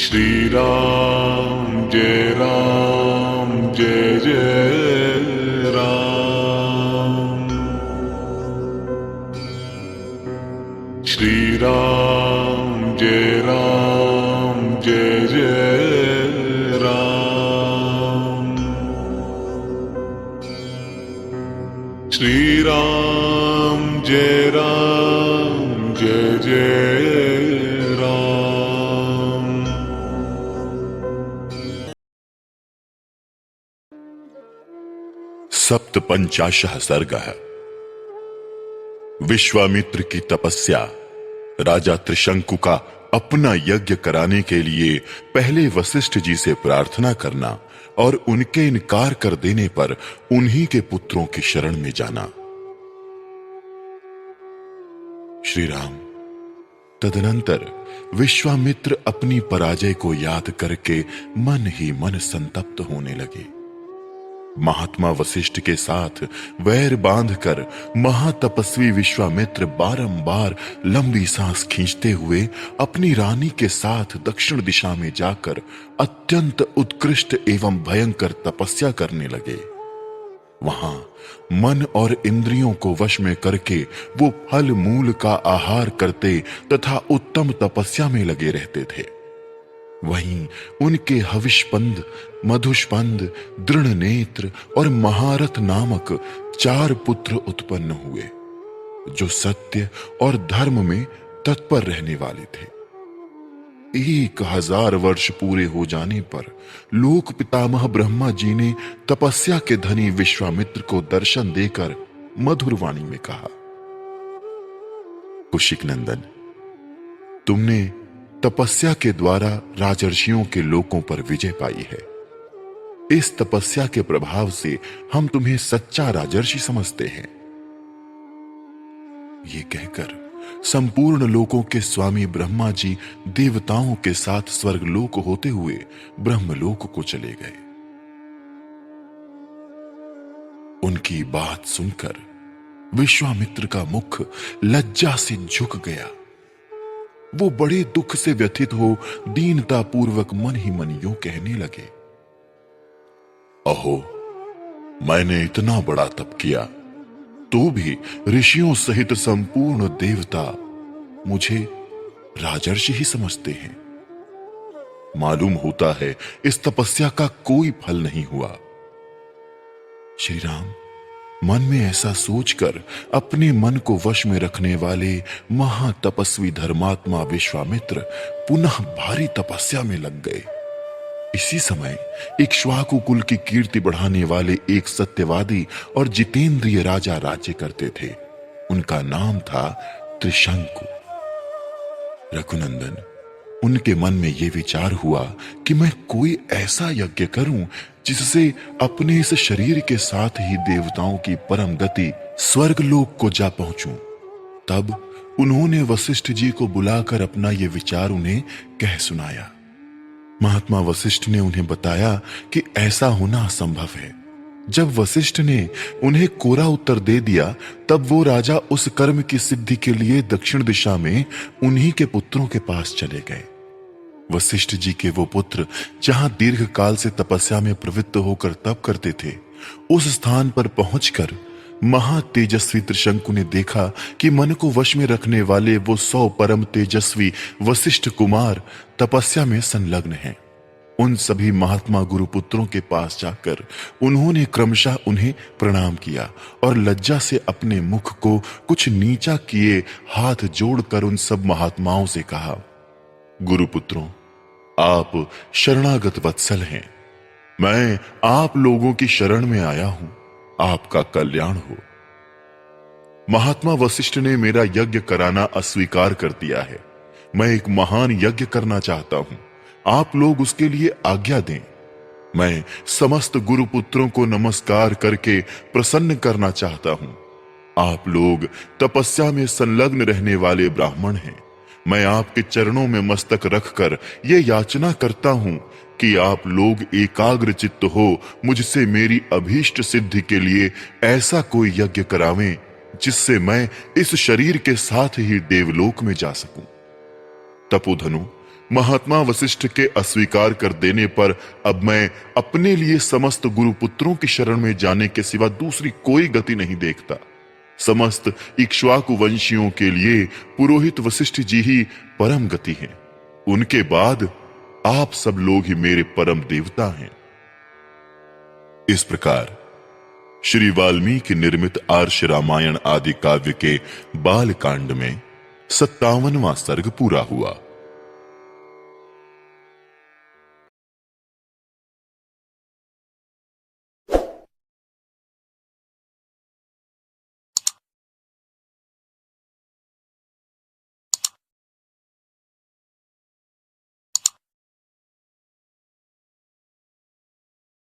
श्री राम जय जय राम। श्री राम जय जय राम। श्री राम जय जय राम। सप्तपंचाशः सर्गः। विश्वामित्र की तपस्या। राजा त्रिशंकु का अपना यज्ञ कराने के लिए पहले वशिष्ठ जी से प्रार्थना करना और उनके इनकार कर देने पर उन्हीं के पुत्रों की शरण में जाना। श्री राम। तदनंतर विश्वामित्र अपनी पराजय को याद करके मन ही मन संतप्त होने लगे। महात्मा वशिष्ठ के साथ वैर बांधकर महातपस्वी विश्वामित्र बारंबार लंबी सांस खींचते हुए अपनी रानी के साथ दक्षिण दिशा में जाकर अत्यंत उत्कृष्ट एवं भयंकर तपस्या करने लगे। वहां मन और इंद्रियों को वश में करके वो फल मूल का आहार करते तथा उत्तम तपस्या में लगे रहते थे। वहीं उनके हविष्पंद, मधुष्पंद, दृढ़ नेत्र और महारथ नामक 4 पुत्र उत्पन्न हुए, जो सत्य और धर्म में तत्पर रहने वाले थे। 1000 वर्ष पूरे हो जाने पर लोक पितामह ब्रह्मा जी ने तपस्या के धनी विश्वामित्र को दर्शन देकर मधुर वाणी में कहा, कुशिक नंदन, तुमने तपस्या के द्वारा राजर्षियों के लोकों पर विजय पाई है। इस तपस्या के प्रभाव से हम तुम्हें सच्चा राजर्षि समझते हैं। ये कहकर संपूर्ण लोकों के स्वामी ब्रह्मा जी देवताओं के साथ स्वर्गलोक होते हुए ब्रह्मलोक को चले गए। उनकी बात सुनकर विश्वामित्र का मुख लज्जा से झुक गया। वो बड़े दुख से व्यथित हो दीनता पूर्वक मन ही मन यूं कहने लगे, अहो, मैंने इतना बड़ा तप किया तो भी ऋषियों सहित संपूर्ण देवता मुझे राजर्षि ही समझते हैं। मालूम होता है इस तपस्या का कोई फल नहीं हुआ। श्री राम, मन में ऐसा सोचकर अपने मन को वश में रखने वाले महातपस्वी धर्मात्मा विश्वामित्र पुनः भारी तपस्या में लग गए। इसी समय इक्ष्वाकु कुल की कीर्ति बढ़ाने वाले एक सत्यवादी और जितेंद्रिय राजा राज्य करते थे। उनका नाम था त्रिशंकु। रघुनंदन, उनके मन में यह विचार हुआ कि मैं कोई ऐसा यज्ञ करूं जिससे अपने इस शरीर के साथ ही देवताओं की परम गति स्वर्गलोक को जा पहुंचूं। तब उन्होंने वशिष्ठ जी को बुलाकर अपना यह विचार उन्हें कह सुनाया। महात्मा वशिष्ठ ने उन्हें बताया कि ऐसा होना असंभव है। जब वशिष्ठ ने उन्हें कोरा उत्तर दे दिया, तब वो राजा उस कर्म की सिद्धि के लिए दक्षिण दिशा में उन्हीं के पुत्रों के पास चले गए। वशिष्ठ जी के वो पुत्र जहां दीर्घ काल से तपस्या में प्रवृत्त होकर तप करते थे, उस स्थान पर पहुंचकर महातेजस्वी त्रिशंकु ने देखा कि मन को वश में रखने वाले वो 100 परम तेजस्वी वशिष्ठ कुमार तपस्या में संलग्न हैं। उन सभी महात्मा गुरुपुत्रों के पास जाकर उन्होंने क्रमशः उन्हें प्रणाम किया और लज्जा से अपने मुख को कुछ नीचा किए हाथ जोड़कर उन सब महात्माओं से कहा, गुरुपुत्रों, आप शरणागत वत्सल हैं। मैं आप लोगों की शरण में आया हूं। आपका कल्याण हो। महात्मा वशिष्ठ ने मेरा यज्ञ कराना अस्वीकार कर दिया है। मैं एक महान यज्ञ करना चाहता हूं। आप लोग उसके लिए आज्ञा दें। मैं समस्त गुरुपुत्रों को नमस्कार करके प्रसन्न करना चाहता हूं। आप लोग तपस्या में संलग्न रहने वाले ब्राह्मण हैं। मैं आपके चरणों में मस्तक रखकर यह याचना करता हूं कि आप लोग एकाग्र चित्त हो मुझसे मेरी अभीष्ट सिद्धि के लिए ऐसा कोई यज्ञ करावें जिससे मैं इस शरीर के साथ ही देवलोक में जा सकूं। तपोधनु, महात्मा वशिष्ठ के अस्वीकार कर देने पर अब मैं अपने लिए समस्त गुरुपुत्रों की शरण में जाने के सिवा दूसरी कोई गति नहीं देखता। समस्त इक्ष्वाकु वंशियों के लिए पुरोहित वशिष्ठ जी ही परम गति हैं। उनके बाद आप सब लोग ही मेरे परम देवता हैं। इस प्रकार श्री वाल्मीकि निर्मित आर्ष रामायण आदि काव्य के बाल कांड में 57वां सर्ग पूरा हुआ।